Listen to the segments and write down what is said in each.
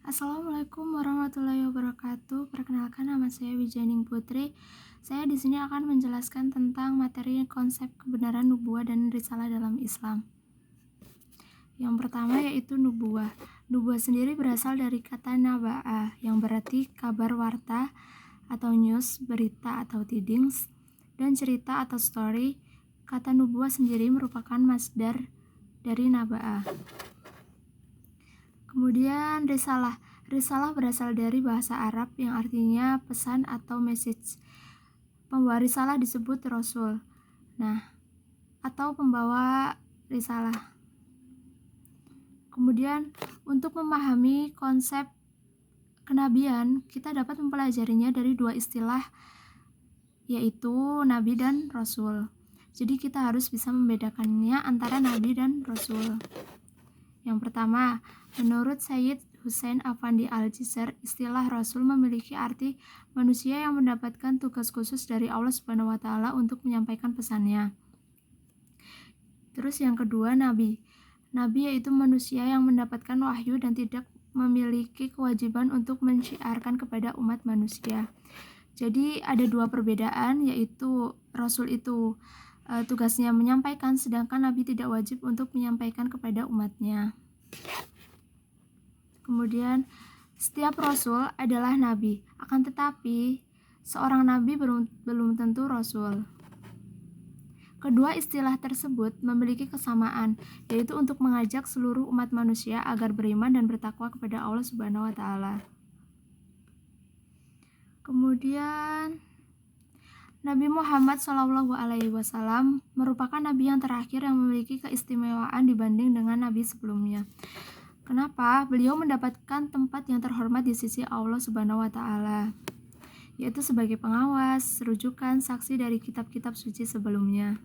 Assalamualaikum warahmatullahi wabarakatuh. Perkenalkan, nama saya Wijaning Putri. Saya di sini akan menjelaskan tentang materi konsep kebenaran nubuah dan risalah dalam Islam. Yang pertama yaitu nubuah. Nubuah sendiri berasal dari kata naba'ah yang berarti kabar warta atau news, berita atau tidings, dan cerita atau story. Kata nubuah sendiri merupakan masdar dari naba'ah. Kemudian risalah. Risalah berasal dari bahasa Arab yang artinya pesan atau message. Pembawa risalah disebut rasul. Atau pembawa risalah. Kemudian untuk memahami konsep kenabian, kita dapat mempelajarinya dari dua istilah, yaitu nabi dan rasul. Jadi kita harus bisa membedakannya antara nabi dan rasul. Yang pertama, menurut Sayyid Hussein Affandi Al-Jizr, istilah Rasul memiliki arti manusia yang mendapatkan tugas khusus dari Allah Subhanahu wa Ta'ala untuk menyampaikan pesannya. Terus yang kedua, Nabi. Nabi yaitu manusia yang mendapatkan wahyu dan tidak memiliki kewajiban untuk mensyiarkan kepada umat manusia. Jadi ada dua perbedaan, yaitu Rasul itu tugasnya menyampaikan, sedangkan Nabi tidak wajib untuk menyampaikan kepada umatnya. Kemudian setiap rasul adalah nabi, akan tetapi seorang nabi belum tentu rasul. Kedua istilah tersebut memiliki kesamaan, yaitu untuk mengajak seluruh umat manusia agar beriman dan bertakwa kepada Allah Subhanahu wa Ta'ala. Kemudian Nabi Muhammad SAW merupakan nabi yang terakhir yang memiliki keistimewaan dibanding dengan nabi sebelumnya. Kenapa? Beliau mendapatkan tempat yang terhormat di sisi Allah Subhanahu wa Ta'ala, yaitu sebagai pengawas, rujukan, saksi dari kitab-kitab suci sebelumnya.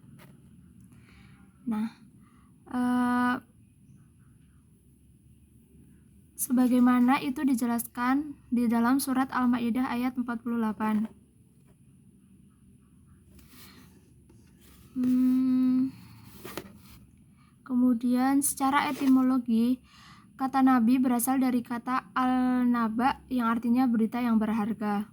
Sebagaimana itu dijelaskan di dalam surat Al-Maidah ayat 48. Kemudian secara etimologi, kata nabi berasal dari kata al-naba yang artinya berita yang berharga.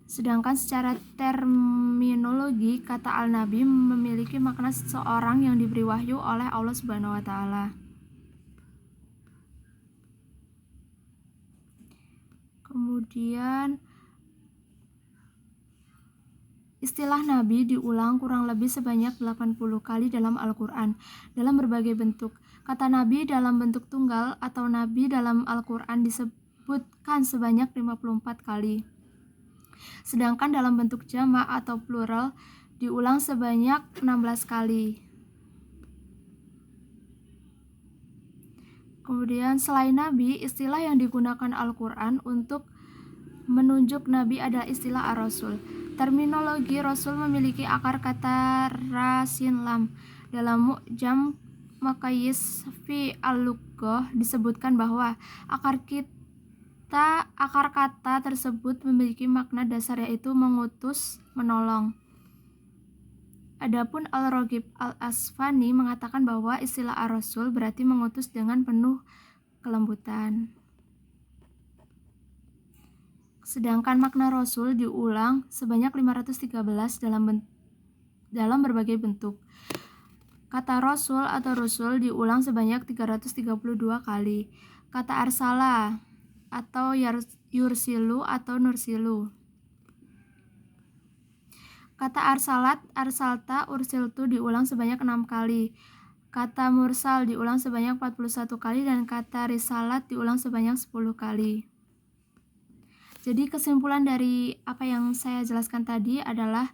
Sedangkan secara terminologi, kata al-nabi memiliki makna seseorang yang diberi wahyu oleh Allah Subhanahu wa Ta'ala. Kemudian istilah nabi diulang kurang lebih sebanyak 80 kali dalam Al-Quran dalam berbagai bentuk. Kata nabi dalam bentuk tunggal atau nabi dalam Al-Quran disebutkan sebanyak 54 kali. Sedangkan dalam bentuk jamak atau plural diulang sebanyak 16 kali. Kemudian selain nabi, istilah yang digunakan Al-Quran untuk menunjuk nabi adalah istilah ar-rasul. Terminologi rasul memiliki akar kata ra sin lam. Dalam Mu'jam Maqayis fi al-Lughah disebutkan bahwa akar kata tersebut memiliki makna dasar, yaitu mengutus, menolong. Adapun Al-Raghib Al-Asfani mengatakan bahwa istilah ar-rasul berarti mengutus dengan penuh kelembutan. Sedangkan makna rasul diulang sebanyak 513 dalam berbagai bentuk. Kata rasul atau rusul diulang sebanyak 332 kali. Kata arsala atau yursilu atau nursilu. Kata arsalat, arsalta, ursiltu diulang sebanyak 6 kali. Kata mursal diulang sebanyak 41 kali dan kata risalat diulang sebanyak 10 kali. Jadi kesimpulan dari apa yang saya jelaskan tadi adalah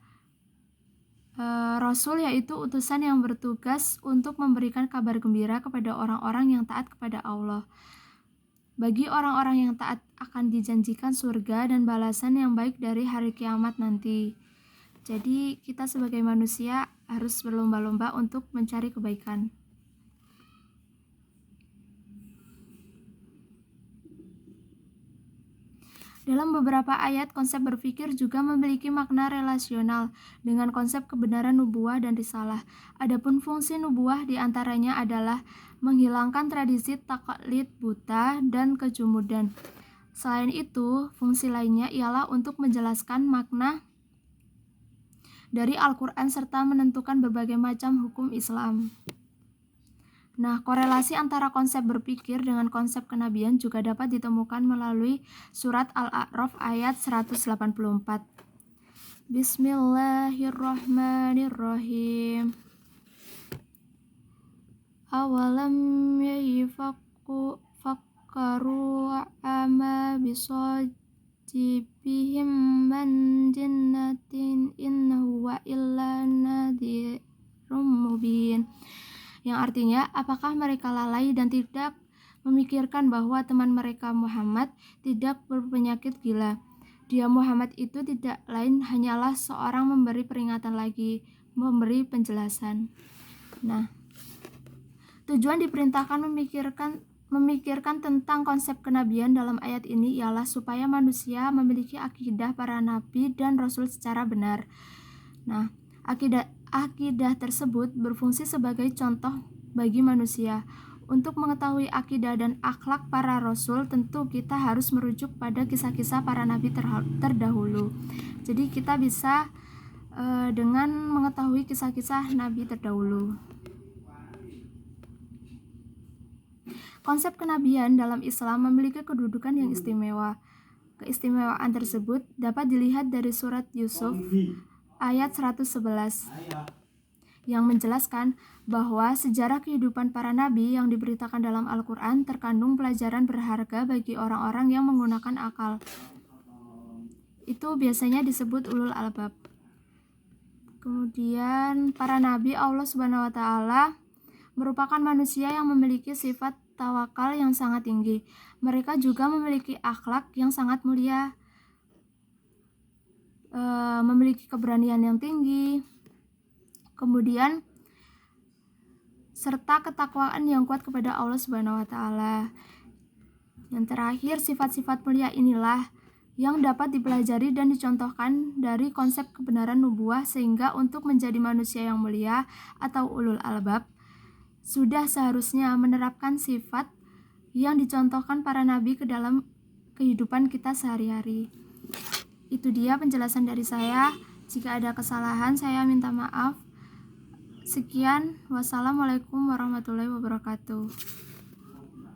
Rasul yaitu utusan yang bertugas untuk memberikan kabar gembira kepada orang-orang yang taat kepada Allah. Bagi orang-orang yang taat akan dijanjikan surga dan balasan yang baik dari hari kiamat nanti. Jadi kita sebagai manusia harus berlomba-lomba untuk mencari kebaikan. Dalam beberapa ayat, konsep berpikir juga memiliki makna relasional dengan konsep kebenaran nubuah dan risalah. Adapun fungsi nubuah diantaranya adalah menghilangkan tradisi taklid buta dan kejumudan. Selain itu, fungsi lainnya ialah untuk menjelaskan makna dari Al-Quran serta menentukan berbagai macam hukum Islam. Nah, korelasi antara konsep berpikir dengan konsep kenabian juga dapat ditemukan melalui surat Al-A'raf ayat 184. Bismillahirrahmanirrahim. Awalam fakkaru ama bisajibihim man jinnatin innahu wa illa nadhirum mubin. Yang artinya, apakah mereka lalai dan tidak memikirkan bahwa teman mereka Muhammad tidak berpenyakit gila? Dia Muhammad itu tidak lain hanyalah seorang memberi peringatan lagi, memberi penjelasan. Nah, tujuan diperintahkan memikirkan tentang konsep kenabian dalam ayat ini ialah supaya manusia memiliki akidah para nabi dan rasul secara benar. Nah, akidah tersebut berfungsi sebagai contoh bagi manusia. Untuk mengetahui akidah dan akhlak para rasul, tentu kita harus merujuk pada kisah-kisah para nabi terdahulu. Jadi kita bisa dengan mengetahui kisah-kisah nabi terdahulu. Konsep kenabian dalam Islam memiliki kedudukan yang istimewa. Keistimewaan tersebut dapat dilihat dari surat Yusuf ayat 111 yang menjelaskan bahwa sejarah kehidupan para nabi yang diberitakan dalam Al-Quran terkandung pelajaran berharga bagi orang-orang yang menggunakan akal. Itu biasanya disebut ulul albab. Kemudian para nabi Allah Subhanahu wa Ta'ala merupakan manusia yang memiliki sifat tawakal yang sangat tinggi. Mereka juga memiliki akhlak yang sangat mulia, memiliki keberanian yang tinggi, kemudian serta ketakwaan yang kuat kepada Allah Subhanahu wa Ta'ala. Yang terakhir, sifat-sifat mulia inilah yang dapat dipelajari dan dicontohkan dari konsep kebenaran nubuah, sehingga untuk menjadi manusia yang mulia atau ulul albab sudah seharusnya menerapkan sifat yang dicontohkan para nabi ke dalam kehidupan kita sehari-hari. Itu dia penjelasan dari saya. Jika ada kesalahan, saya minta maaf. Sekian, wassalamualaikum warahmatullahi wabarakatuh.